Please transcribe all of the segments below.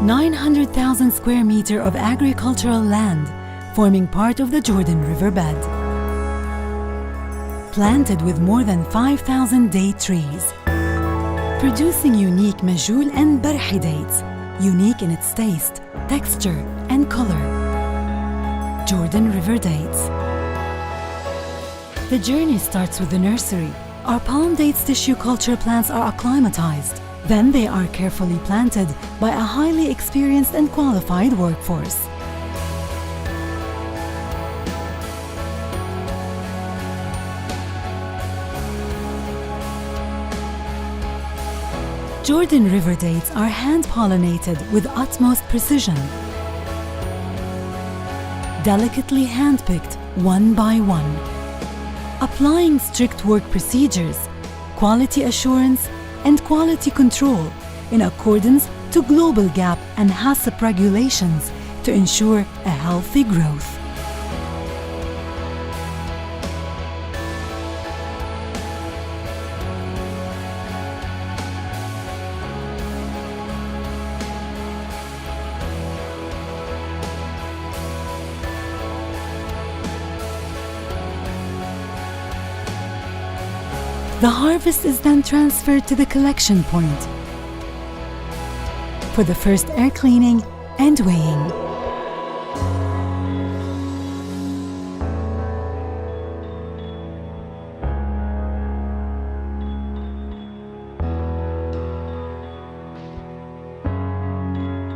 900,000 square meters of agricultural land forming part of the Jordan riverbed. Planted with more than 5,000 date trees, producing unique Majul and Barhi dates, unique in its taste, texture, and color. Jordan River Dates. The journey starts with the nursery. Our palm dates tissue culture plants are acclimatized. Then they are carefully planted by a highly experienced and qualified workforce. Jordan River dates are hand-pollinated with utmost precision, delicately hand-picked one by one, applying strict work procedures, quality assurance, and quality control in accordance to global GAP and HACCP regulations to ensure a healthy growth. The harvest is then transferred to the collection point for the first air cleaning and weighing.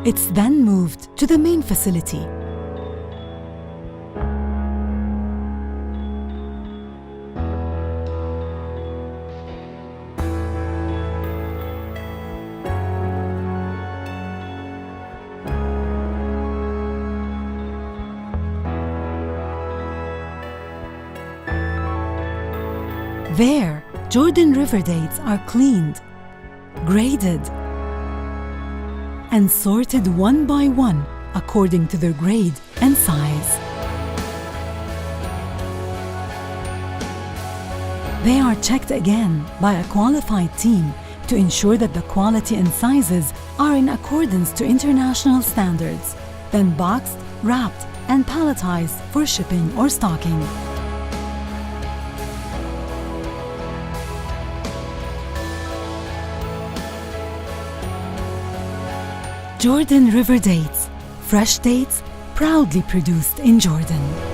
It's then moved to the main facility. There, Jordan River dates are cleaned, graded, and sorted one by one according to their grade and size. They are checked again by a qualified team to ensure that the quality and sizes are in accordance to international standards, then boxed, wrapped, and palletized for shipping or stocking. Jordan River dates, fresh dates proudly produced in Jordan.